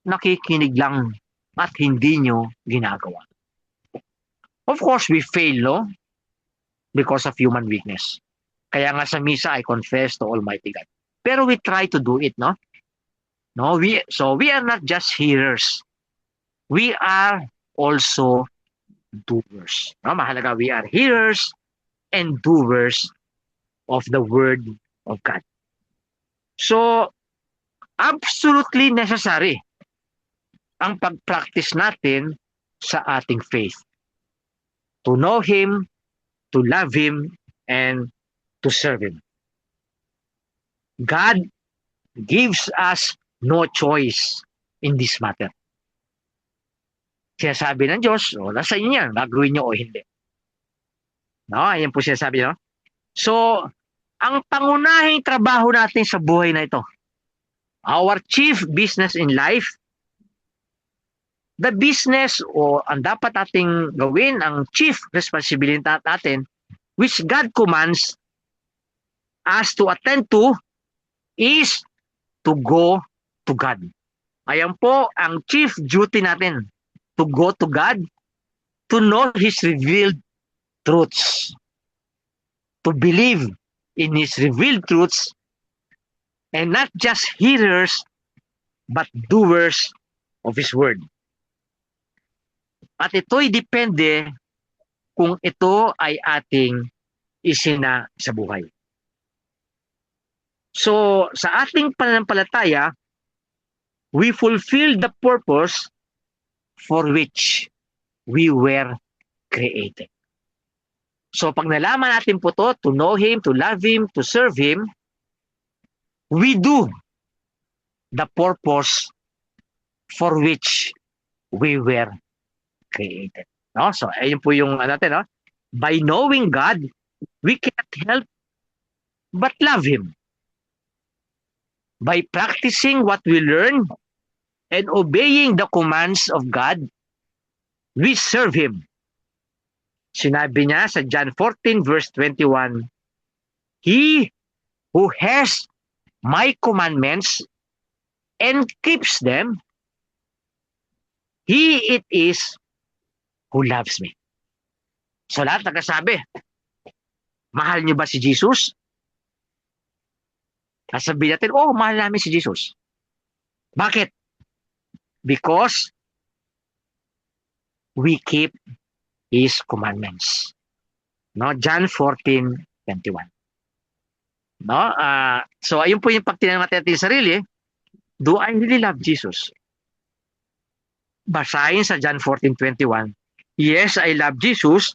nakikinig lang at hindi nyo ginagawa. Of course, we fail, no? Because of human weakness. Kaya nga sa misa, I confess to Almighty God. Pero we try to do it, no? No, so we are not just hearers. We are also doers. No, mahalaga, we are hearers and doers of the word of God. So, absolutely necessary ang pag-practice natin sa ating faith. To know Him, to love Him, and to serve Him. God gives us no choice in this matter. Sinasabi ng Diyos, nasa inyo yan, gagawin nyo o hindi. No, ayan po sinasabi, no? So, ang pangunahing trabaho natin sa buhay na ito, our chief business in life, the business o ang dapat nating gawin, ang chief responsibility natin, which God commands us to attend to, is to go to God. Ayan po ang chief duty natin, to go to God, to know His revealed truths, to believe in His revealed truths, and not just hearers, but doers of His word. At ito'y depende kung ito ay ating isina sa buhay. So, sa ating pananampalataya, we fulfill the purpose for which we were created. So pag nalaman natin po to know Him, to love Him, to serve Him, we do the purpose for which we were created. No? So ayun po yung natin, no? By knowing God, we cannot help but love Him. By practicing what we learn and obeying the commands of God, we serve Him. Sinabi niya sa John 14 verse 21, He who has my commandments and keeps them, he it is who loves me. So lahat nagsasabi, mahal niyo ba si Jesus? Sasabihin natin, oh, mahal namin si Jesus. Bakit? Because we keep His commandments. No, John 14:21. No, so ayun po yung pagtinanong natin sa sarili, do I really love Jesus? Basahin sa John 14:21, yes, I love Jesus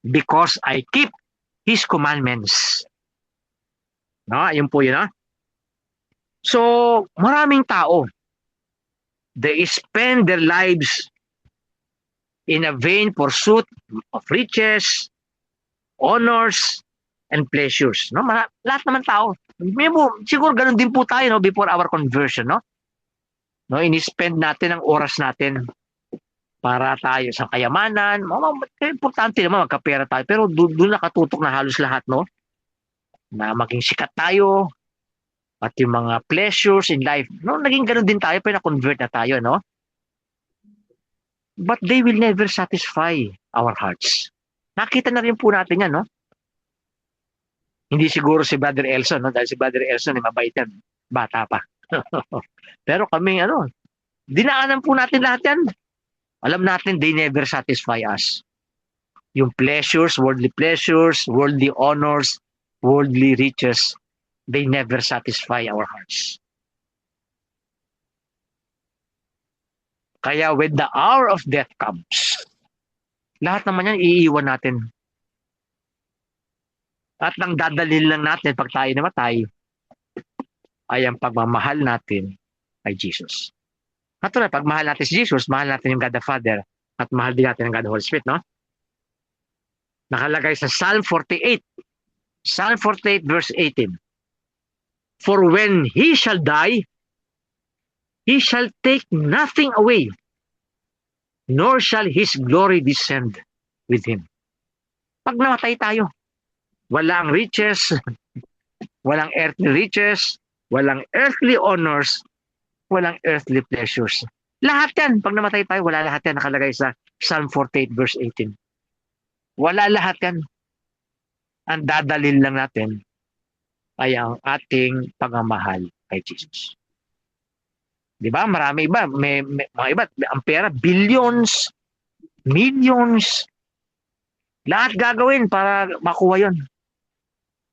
because I keep His commandments. No, ayun po yun, no? So, maraming tao, they spend their lives in a vain pursuit of riches, honors, and pleasures. No? Lahat naman tao. Siguro ganun din po tayo, no, before our conversion. No? No, ini-spend natin ang oras natin para tayo sa kayamanan. Importante naman magkapera tayo. Pero doon nakatutok na halos lahat. No? Na maging sikat tayo. At yung mga pleasures in life. No? Naging ganun din tayo pero na-convert na tayo. No? But they will never satisfy our hearts. Nakita na rin po natin yan, no? Hindi siguro si Brother Elson, no? Dahil si Brother Elson ay mabait yan. Bata pa. Pero kami, dinaanan po natin lahat yan. Alam natin, they never satisfy us. Yung pleasures, worldly honors, worldly riches, they never satisfy our hearts. Kaya when the hour of death comes, lahat naman yan iiwan natin. At nang dadalhin lang natin pag tayo namatay, ay ang pagmamahal natin kay Jesus. At pag mahal natin si Jesus, mahal natin yung God the Father, at mahal din natin ang God the Holy Spirit, no? Nakalagay sa Psalm 48. Psalm 48 verse 18. For when He shall die, He shall take nothing away, nor shall His glory descend with Him. Pag namatay tayo, walang riches, walang earthly riches, walang earthly honors, walang earthly pleasures. Lahat yan, pag namatay tayo, wala lahat yan nakalagay sa Psalm 48 verse 18. Wala lahat yan. Ang dadalhin lang natin ay ang ating pagmamahal kay Jesus. Di ba? Marami iba. May mga iba, ang pera, billions, millions. Lahat gagawin para makuha yon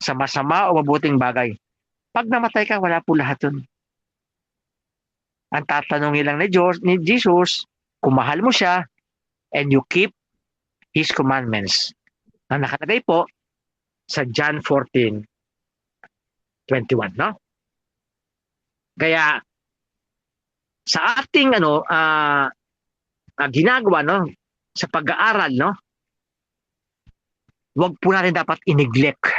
sa masama o mabuting bagay. Pag namatay ka, wala po lahat yun. Ang tatanungin lang ni Jesus, kung mahal mo siya and you keep His commandments. Ang nakalagay po sa John 14:21, no? Kaya sa ating ginagawa, no, sa pag-aaral, no, wag po natin dapat i-neglect.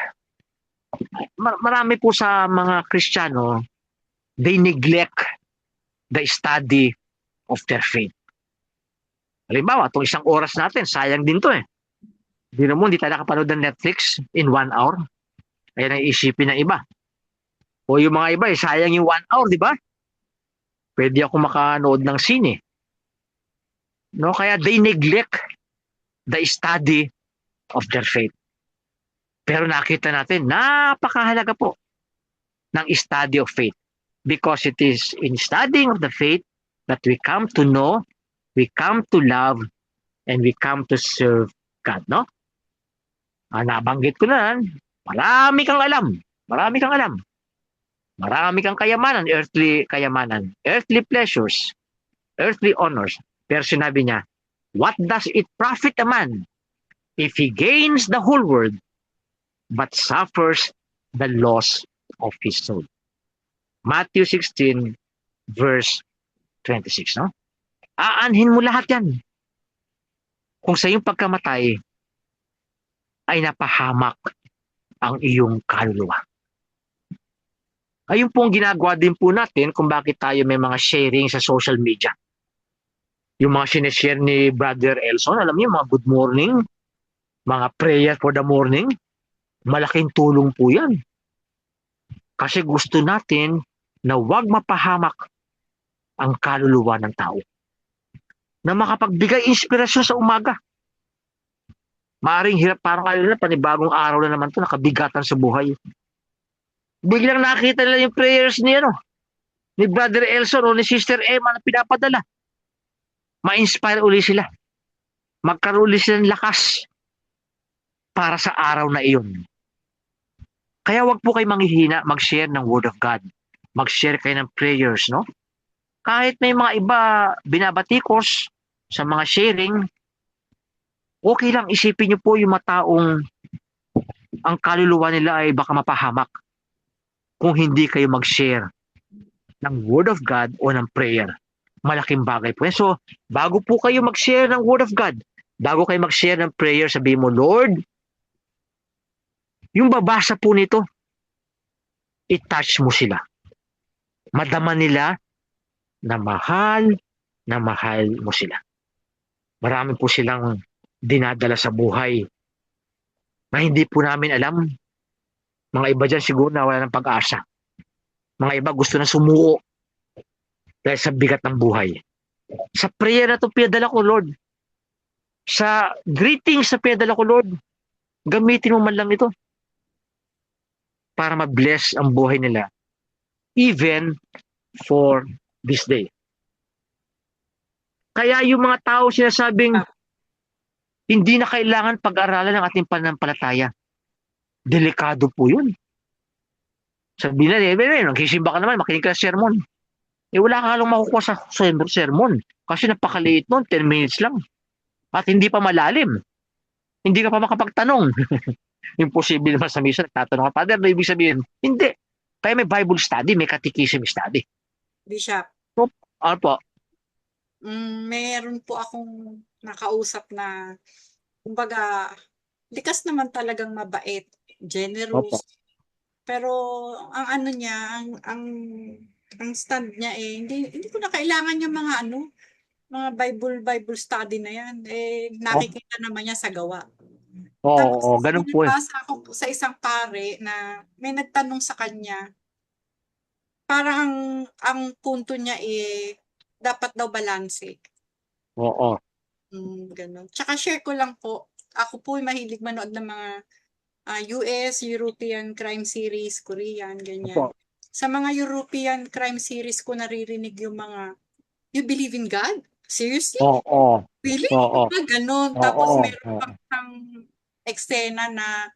Marami po sa mga Kristiyano, they neglect the study of their faith. Halimbawa, itong isang oras natin, sayang din to eh. Hindi tayo nakapanood ng Netflix in 1 hour. Kaya naiisipin ng iba. O yung mga iba, sayang yung 1 hour, di ba? Pwede ako makanood ng sine. No, kaya they neglect the study of their faith. Pero nakita natin, napakahalaga po ng study of faith. Because it is in studying of the faith that we come to know, we come to love, and we come to serve God, no? Nabanggit ko na, marami kang alam. Marami kang alam. Marami kang kayamanan, earthly pleasures, earthly honors. Pero sinabi niya, what does it profit a man if he gains the whole world but suffers the loss of his soul? Matthew 16 verse 26, no? Aanhin mo lahat yan kung sa iyong pagkamatay ay napahamak ang iyong kaluluwa. Ayun po ang ginagawa din po natin kung bakit tayo may mga sharing sa social media. Yung mga sineshare ni Brother Elson, alam niyo, mga good morning, mga prayer for the morning, malaking tulong po yan. Kasi gusto natin na huwag mapahamak ang kaluluwa ng tao. Na makapagbigay inspirasyon sa umaga. Maaring hirap, parang na panibagong araw na naman to, nakabigatan sa buhay. Biglang nakita nila yung prayers ni Brother Elson o ni Sister Emma na pinapadala. Ma-inspire uli sila. Magkaroon ulit sila ng lakas para sa araw na iyon. Kaya wag po kayo manghihina, mag-share ng Word of God. Mag-share kayo ng prayers, no? Kahit may mga iba binabatikos sa mga sharing, okay lang, isipin niyo po yung mga taong ang kaluluwa nila ay baka mapahamak kung hindi kayo mag-share ng Word of God o ng prayer. Malaking bagay po. So, bago po kayo mag-share ng Word of God, bago kayo mag-share ng prayer, sabihin mo, Lord, yung babasa po nito, i-touch mo sila. Madama nila na mahal mo sila. Marami po silang dinadala sa buhay na hindi po namin alam. Mga iba dyan siguro na wala ng pag-asa. Mga iba gusto na sumuko dahil sa bigat ng buhay. Sa prayer na ito, pinadala ko, Lord. Sa greetings na pinadala ko, Lord, gamitin mo man lang ito para ma-bless ang buhay nila even for this day. Kaya yung mga tao sinasabing hindi na kailangan pag-aralan ng ating pananampalataya. Delikado po yun. Sabi na, nagsisimba ka naman, makinig ka sa sermon. Wala ka lang makukuha sa sermon. Kasi napakaliit nun, 10 minutes lang. At hindi pa malalim. Hindi ka pa makapagtanong. Imposible naman sa misa, nagtatanong ka, Father, ano ibig sabihin? Hindi. Kaya may Bible study, may catechism study. Bishop, Ano po? meron po akong nakausap na, kumbaga, likas naman talagang mabait, generous. Opo. Pero ang ano niya, ang stand niya hindi ko na kailangan yung mga Bible study na yan. Nakikita naman niya sa gawa. Oo, Tapos ganun po. binabasa ako sa isang pare na may nagtanong sa kanya, parang ang punto niya dapat daw balanse. Oo. Ganun. Tsaka share ko lang po, ako po mahilig manood ng mga US, European crime series, Korean, ganyan. Opo. Sa mga European crime series ko naririnig yung mga, you believe in God? Seriously? Oo. Really? Oo. Ganon. Oo. Tapos Oo. meron pang isang eksena na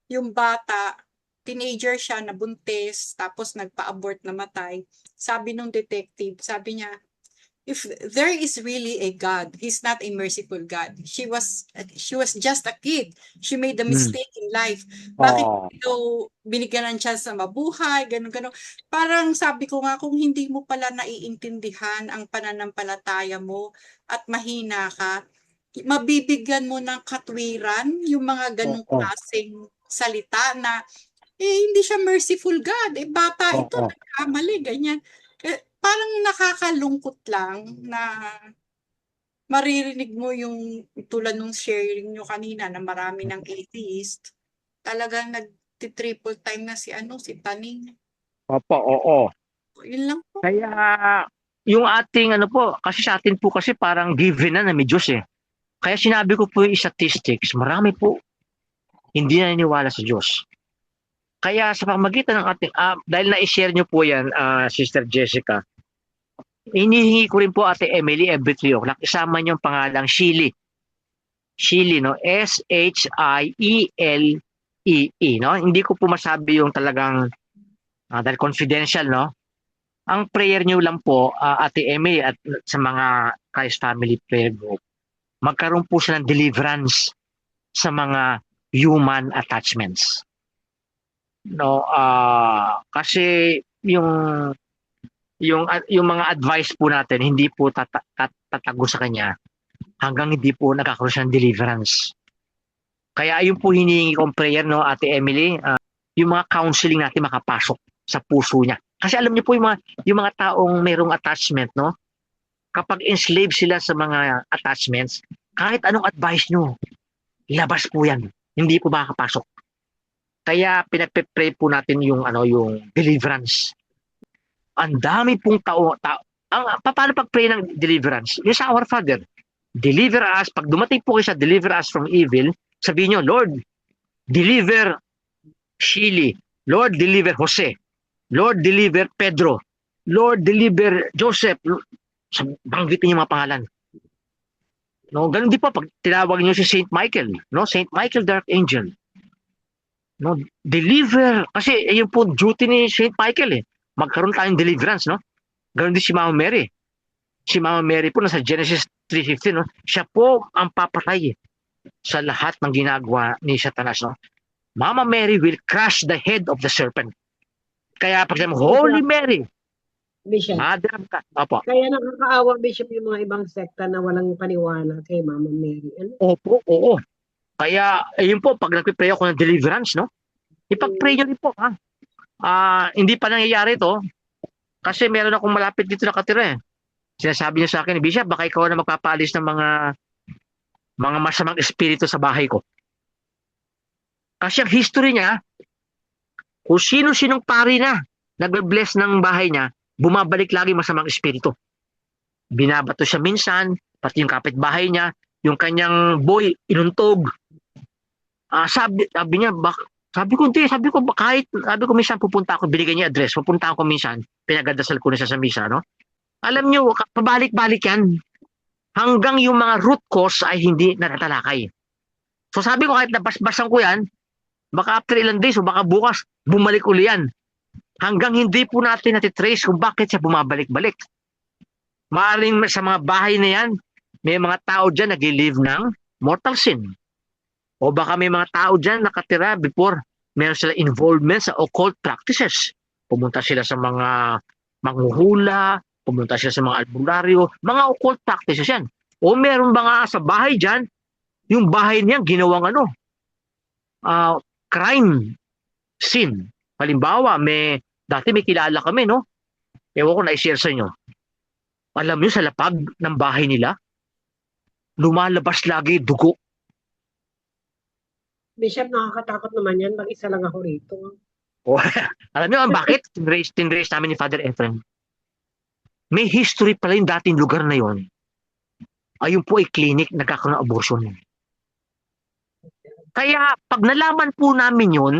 yung bata, teenager siya, nabuntis, tapos nagpa-abort, namatay. Sabi nung detective, sabi niya, if there is really a God, He's not a merciful God. She was just a kid. She made a mistake in life. Bakit daw binigyan ng chance na mabuhay, ganun. Parang sabi ko nga, kung hindi mo pala naiintindihan ang pananampalataya mo at mahina ka, mabibigyan mo ng katwiran yung mga ganung klaseng salita na hindi siya merciful God. Bata ito, nagkamali, ganyan. Parang nakakalungkot lang na maririnig mo yung tulad nung sharing nyo kanina na marami ng atheist. Talagang nag-triple time na si Taning. Opo, oo. Yun lang po. Kaya yung ating kasi sa atin po kasi parang given na may Diyos eh. Kaya sinabi ko po yung statistics, marami po hindi naniniwala sa Diyos. Kaya sa pamamagitan ng ating, dahil na-share nyo po yan, Sister Jessica, inihingi ko rin po Ate Emily every 3 o'clock, isama nyo ang pangalang Shili. Shili, no? Shiellee, no? Hindi ko po masabi yung talagang Dahil confidential, no? Ang prayer niyo lang po, Ate Emily at sa mga Christ Family Prayer Group, magkaroon po siya ng deliverance sa mga human attachments. No, kasi yung mga advice po natin hindi po tatago sa kanya hanggang hindi po nagkakaroon siya ng deliverance. Kaya ayun po hinihingi kong prayer, no, Ate Emily, yung mga counseling natin makapasok sa puso niya. Kasi alam niyo po yung mga taong mayroong attachment, no, kapag enslaved sila sa mga attachments, kahit anong advice nyo, labas po yan. Hindi po makakapasok. Kaya pinagpe-pray po natin yung deliverance. Ang dami pong paano pag-pray ng deliverance? Yung sa Our Father, deliver us, pag dumating po kayo sa deliver us from evil, sabihin nyo, Lord, deliver Shili. Lord, deliver Jose. Lord, deliver Pedro. Lord, deliver Joseph. Banggitin yung mga pangalan. No, ganun din po pag tinawag niyo si Saint Michael, no? Saint Michael the Archangel. No, deliver kasi ayun po duty ni Saint Michael eh. Magkaroon tayong deliverance, no? Ganun din si Mama Mary. Si Mama Mary po nasa Genesis 3:15, no? Siya po ang papatay sa lahat ng ginagawa ni Satanas, no? Mama Mary will crush the head of the serpent. Kaya pag sabi mo, Holy Mary, Bishop. Mother of God. Opo. Kaya nakakaawa, Bishop, yung mga ibang sekta na walang paniwala kay Mama Mary. Ano? Opo, oo. Kaya, ayun po, pag nagpipray ako ng deliverance, no? Ipag-pray nyo rin po, ha? Hindi pa nangyayari to kasi meron akong malapit dito nakatira eh. Sinasabi niya sa akin, Bishop, baka ikaw na magpapaalis ng mga masamang espiritu sa bahay ko. Kasi ang history niya, kung sino-sinong pari na nagbe-bless ng bahay niya, bumabalik lagi masamang espiritu. Binabato siya minsan, pati yung kapitbahay niya, yung kanyang boy, inuntog. Sabi niya, sabi ko minsan pupunta ako, binigay niya address, pupunta ako minsan, pinagdadasal ko na siya sa misa, no? Alam niyo, pabalik-balik yan. Hanggang yung mga root cause ay hindi natatalakay. So sabi ko, kahit nabasbasan ko yan, baka after ilang days o baka bukas, bumalik uli yan. Hanggang hindi po natin natitrace kung bakit siya bumabalik-balik. Maaring sa mga bahay na yan, may mga tao dyan nag-live ng mortal sin. O baka may mga tao dyan nakatira before meron sila involvement sa occult practices. Pumunta sila sa mga manghuhula, pumunta sila sa mga albularyo, mga occult practices yan. O meron ba nga sa bahay dyan, yung bahay niya ginawang crime scene. Halimbawa, dati may kilala kami, no? Ewan ko na-share sa inyo. Alam nyo, sa lapag ng bahay nila, lumalabas lagi dugo. Bishop, nakakatakot naman yan. Mag-isa lang ako rito. Oh, alam nyo bakit? Tinrace namin ni Father Efren. May history pala yung dating lugar na yon. Ayun po ay clinic, nagkakaroon ng abortion. Kaya pag nalaman po namin yun,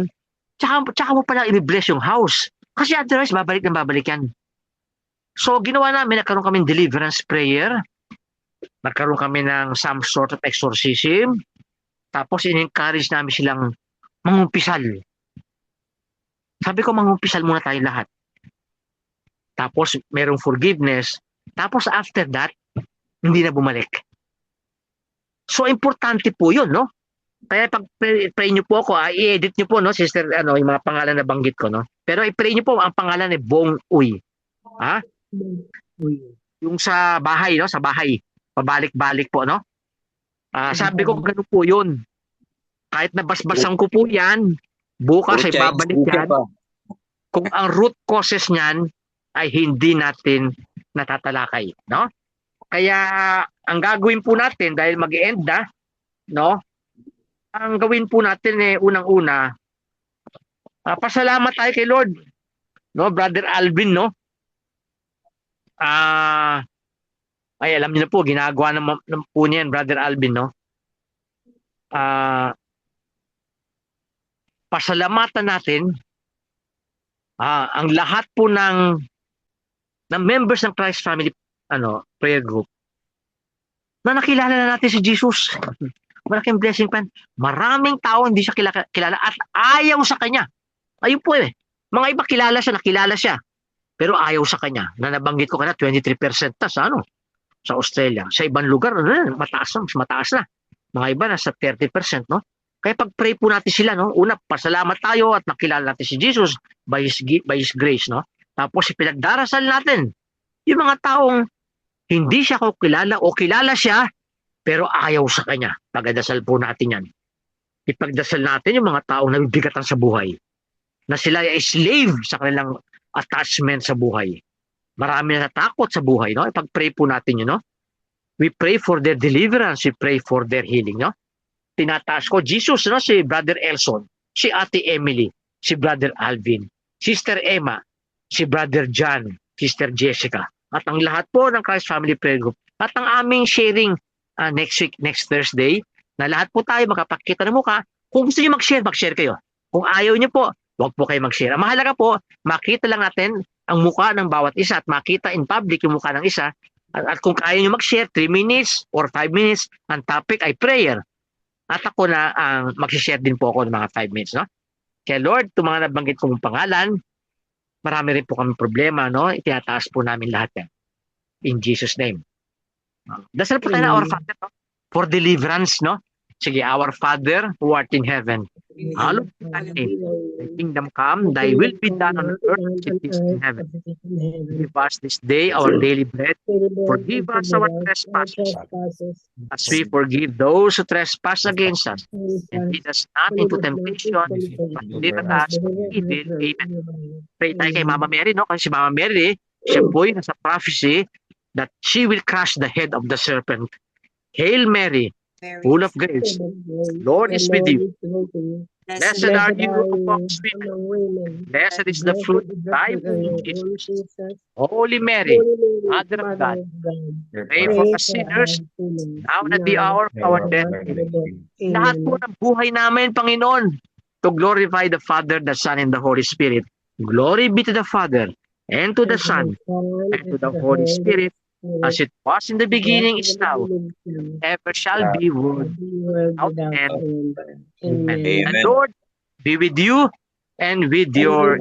tsaka mo pala i-bless yung house. Kasi otherwise, babalik yan. So, ginawa namin, nagkaroon kami ng deliverance prayer. Nagkaroon kami ng some sort of exorcism. Tapos, in-encourage namin silang mangumpisal. Sabi ko, mangumpisal muna tayo lahat. Tapos, merong forgiveness. Tapos, after that, hindi na bumalik. So, importante po yun, no? Kaya pag pray niyo po ako, i-edit niyo po, no, sister, yung mga pangalan na banggit ko, no? Pero i-pray niyo po ang pangalan ni Bong Uy. Ha? Yung sa bahay, no? Sa bahay. Pabalik-balik po, no? Sabi ko, ganun po yun. Kahit nabasbasan ko po yan, bukas ay babalik yan. Kung ang root causes niyan ay hindi natin natatalakay, no? Kaya, ang gagawin po natin, dahil mag-end na, no? Ang gawin po natin unang-una, pasalamat tayo kay Lord, no, Brother Alvin, no? Ay alam niyo na po, ginagawa ng po niyan, Brother Alvin, no? Pasalamatan natin ang lahat po ng members ng Christ Family prayer group na nakilala na natin si Jesus. Malaking blessing pa. Maraming tao hindi siya kilala at ayaw sa kanya. Ayun po Mga iba nakilala siya. Pero ayaw sa kanya. Na nabanggit ko kanina, 23% na sa sa Australia. Sa ibang lugar, mataas na, mas mataas na. Mga iba nasa 30%, no? Kaya pag-pray po natin sila, no? Una, pasalamat tayo at nakilala natin si Jesus by His grace, no? Tapos ipinagdarasal natin yung mga taong hindi siya ko kilala o kilala siya, pero ayaw sa kanya. Pagdasal po natin yan. Ipagdasal natin yung mga taong nabibigatan sa buhay. Na sila ay slave sa kanilang attachment sa buhay. Marami na natakot sa buhay, no? Ipag-pray po natin yun, no? We pray for their deliverance. We pray for their healing, no? Tinataas ko, Jesus, no? Si Brother Elson, si Ate Emily, si Brother Alvin, Sister Emma, si Brother John, Sister Jessica, at ang lahat po ng Christ Family Prayer Group. At ang aming sharing next week, next Thursday, na lahat po tayo makapakita ng mukha. Kung gusto niyo mag-share, mag-share kayo. Kung ayaw niyo po, huwag po kayo mag-share. Ang mahalaga po, makita lang natin ang mukha ng bawat isa at makita in public yung mukha ng isa. At kung kaya niyo mag-share, 3 minutes or 5 minutes, ang topic ay prayer. At ako na ang mag-share din po ako ng mga 5 minutes, no? Kaya Lord, itong mga nabanggit kong pangalan, marami rin po kami problema, no? Itinataas po namin lahat yan. In Jesus' name. Dasal po tayo na our Father, no? For deliverance, no? Sige, our Father who art in heaven, hallowed be thy name. Thy kingdom come, thy will be done on earth as it is in heaven. Give us this day our daily bread. Forgive us our trespasses, as we forgive those who trespass against us. And lead us not into temptation, but deliver us from evil. Amen. Pray tayo kay Mama Mary, no? Kasi si Mama Mary, siya po yung nasa prophecy that she will crush the head of the serpent. Hail Mary, full of grace, Lord is with you. Blessed are you amongst women. Blessed is the fruit of thy womb, Jesus. Holy Mary, Mother of God, pray for us sinners, now and at the hour of our death. Lahat po ng buhay namin, Panginoon, to glorify the Father, the Son, and the Holy Spirit. Glory be to the Father, and to the Son, and to the Holy Spirit, as it was in the beginning, is now, ever shall be, world without end. Amen. And Lord, be with you and with your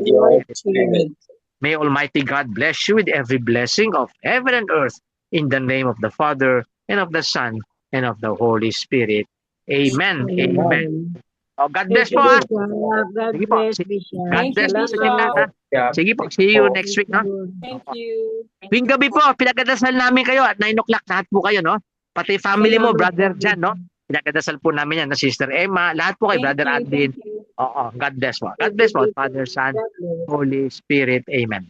spirit. May Almighty God bless you with every blessing of heaven and earth, in the name of the Father, and of the Son, and of the Holy Spirit. Amen. Amen. Oh, God bless po, ha? God Sige po. bless, Bishop. God bless po sa inyo lahat, ha? Sige po, see you next week, no? Thank you. Tuwing gabi po, pinagdadasal namin kayo at 9 o'clock lahat po kayo, no? Pati family mo, Brother Jan, no? Pinagdadasal po namin yan, na Sister Emma, lahat po kay Brother Adlin. Oo, God bless po. God bless po, Father, Son, Holy Spirit. Amen.